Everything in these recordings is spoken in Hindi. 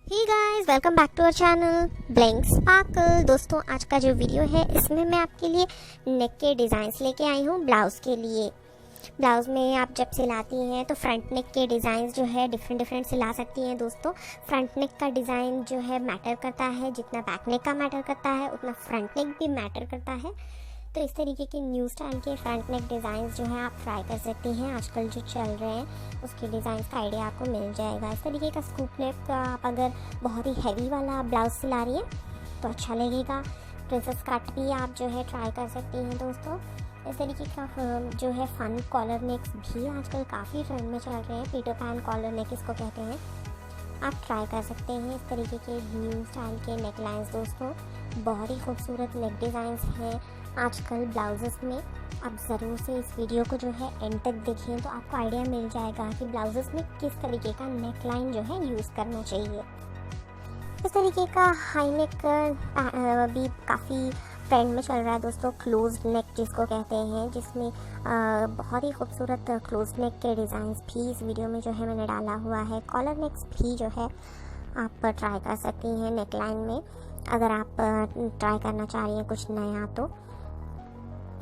Hey guys, welcome back to our channel Blink Sparkle. दोस्तों, आज का जो वीडियो है इसमें मैं आपके लिए नेक के डिज़ाइंस लेके आई हूँ ब्लाउज़ के लिए। ब्लाउज़ में आप जब सिलाती हैं तो फ्रंट नेक के डिज़ाइंस जो है डिफरेंट सिला सकती हैं। दोस्तों, फ्रंट नेक का डिज़ाइन जो है मैटर करता है, जितना बैक नेक का मैटर करता है उतना फ्रंट नेक भी मैटर करता है। तो इस तरीके के न्यू स्टाइल के फ्रंट नेक डिज़ाइंस जो है आप ट्राई कर सकती हैं। आजकल जो चल रहे हैं उसके डिज़ाइंस का आइडिया आपको मिल जाएगा। इस तरीके का स्कूप नेक का आप अगर बहुत ही हैवी वाला ब्लाउज सिला रही है तो अच्छा लगेगा। प्रिंसेस कट भी आप जो है ट्राई कर सकती हैं। दोस्तों, इस तरीके का जो है फन कॉलर नेक्स भी आजकल काफ़ी ट्रेंड में चल रहे हैं। पीटर पैन कॉलर नेक इसको कहते हैं, आप ट्राई कर सकते हैं। इस तरीके के न्यू स्टाइल के नेक लाइन्स दोस्तों, बहुत ही खूबसूरत नेक डिज़ाइंस हैं आजकल ब्लाउजेस में। आप ज़रूर से इस वीडियो को जो है एंड तक देखें तो आपको आइडिया मिल जाएगा कि ब्लाउजेस में किस तरीके का नेक लाइन जो है यूज़ करना चाहिए। इस तरीके का हाई नेक भी काफ़ी ट्रेंड में चल रहा है दोस्तों। क्लोज नेक जिसको कहते हैं, जिसमें बहुत ही खूबसूरत क्लोज नेक के डिज़ाइंस भी इस वीडियो में जो है मैंने डाला हुआ है। कॉलर नेक्स भी जो है आप ट्राई कर सकती हैं नेक लाइन में। अगर आप ट्राई करना चाह रही हैं कुछ नया तो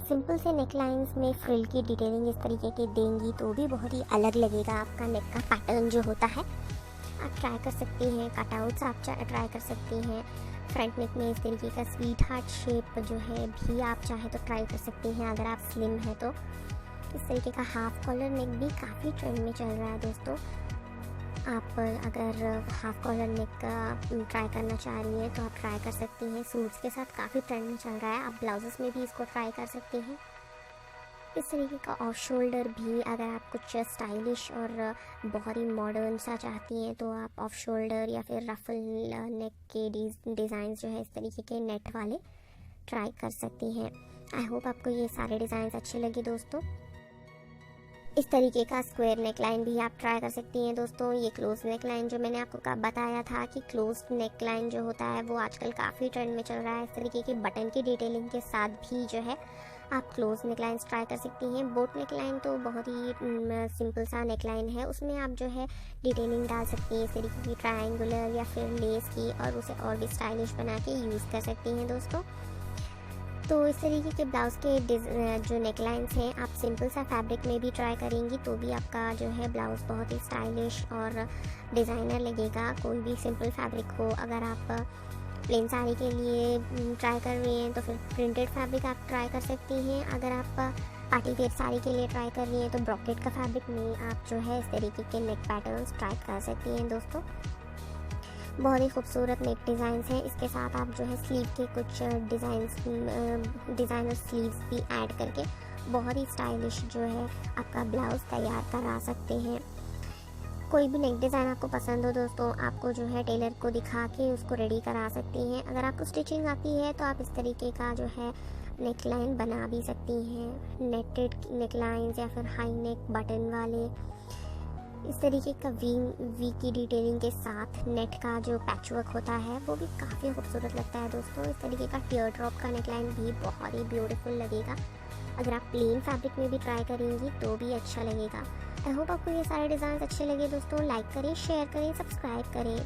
सिंपल से नेक लाइन्स में फ्रिल की डिटेलिंग इस तरीके की देंगी तो भी बहुत ही अलग लगेगा आपका नेक का पैटर्न जो होता है। आप ट्राई कर सकती हैं। कटआउट्स आप ट्राई कर सकती हैं। फ्रंट नेक में इस तरीके का स्वीट हार्ट शेप जो है भी आप चाहे तो ट्राई कर सकती हैं अगर आप स्लिम है तो। इस तरीके का हाफ कॉलर नेक भी काफ़ी ट्रेंड में चल रहा है दोस्तों। आप अगर हाफ कॉलर नेक का ट्राई करना चाह रही हैं तो आप ट्राई कर सकती हैं। सूट्स के साथ काफ़ी ट्रेंड में चल रहा है, आप ब्लाउजेस में भी इसको ट्राई कर सकती हैं। इस तरीके का ऑफ शोल्डर भी अगर आप कुछ स्टाइलिश और बहुत ही मॉडर्न सा चाहती हैं तो आप ऑफ शोल्डर या फिर रफल नेक के डिज़ाइन जो है इस तरीके के नेट वाले ट्राई कर सकती हैं। आई होप आपको ये सारे डिज़ाइन अच्छे लगे दोस्तों। इस तरीके का स्क्वायर नेक लाइन भी आप ट्राई कर सकती हैं दोस्तों। ये क्लोज नेक लाइन जो मैंने आपको बताया था कि क्लोज नेक लाइन जो होता है वो आजकल काफ़ी ट्रेंड में चल रहा है। इस तरीके की बटन की डिटेलिंग के साथ भी जो है आप क्लोज नेक लाइन्स ट्राई कर सकती हैं। बोट नेक लाइन तो बहुत ही सिंपल सा नेक लाइन है, उसमें आप जो है डिटेलिंग डाल सकती हैं इस तरीके की ट्रायंगुलर या फिर लेस की, और उसे और भी स्टाइलिश बना के यूज़ कर सकती हैं दोस्तों। तो इस तरीके के ब्लाउज़ के जो नेक लाइन्स हैं आप सिंपल सा फैब्रिक में भी ट्राई करेंगी तो भी आपका जो है ब्लाउज़ बहुत ही स्टाइलिश और डिज़ाइनर लगेगा। कोई भी सिंपल फैब्रिक हो, अगर आप प्लेन साड़ी के लिए ट्राई कर रही हैं तो फिर प्रिंटेड फैब्रिक आप ट्राई कर सकती हैं। अगर आप पार्टी वेयर साड़ी के लिए ट्राई कर रही हैं तो ब्रॉकेट का फैब्रिक में आप जो है इस तरीके के नेक पैटर्न्स ट्राई कर सकती हैं दोस्तों। बहुत ही खूबसूरत नेक डिज़ाइंस हैं। इसके साथ आप जो है स्लीव के कुछ डिज़ाइनर स्लीव्स भी ऐड करके बहुत ही स्टाइलिश जो है आपका ब्लाउज़ तैयार करा सकते हैं। कोई भी नेक डिज़ाइन आपको पसंद हो दोस्तों, आपको जो है टेलर को दिखा के उसको रेडी करा सकती हैं। अगर आपको स्टिचिंग आती है तो आप इस तरीके का जो है नेक लाइन बना भी सकती हैं। नेटेड नेक लाइन्स या फिर हाई नेक बटन वाले इस तरीके का वी की डिटेलिंग के साथ नेट का जो पैचवर्क होता है वो भी काफ़ी खूबसूरत लगता है दोस्तों। इस तरीके का टीयर ड्रॉप का नेक लाइन भी बहुत ही ब्यूटीफुल लगेगा। अगर आप प्लेन फैब्रिक में भी ट्राई करेंगी तो भी अच्छा लगेगा। आई होप आपको ये सारे डिज़ाइन अच्छे लगे दोस्तों। लाइक करें, शेयर करें, सब्सक्राइब करें।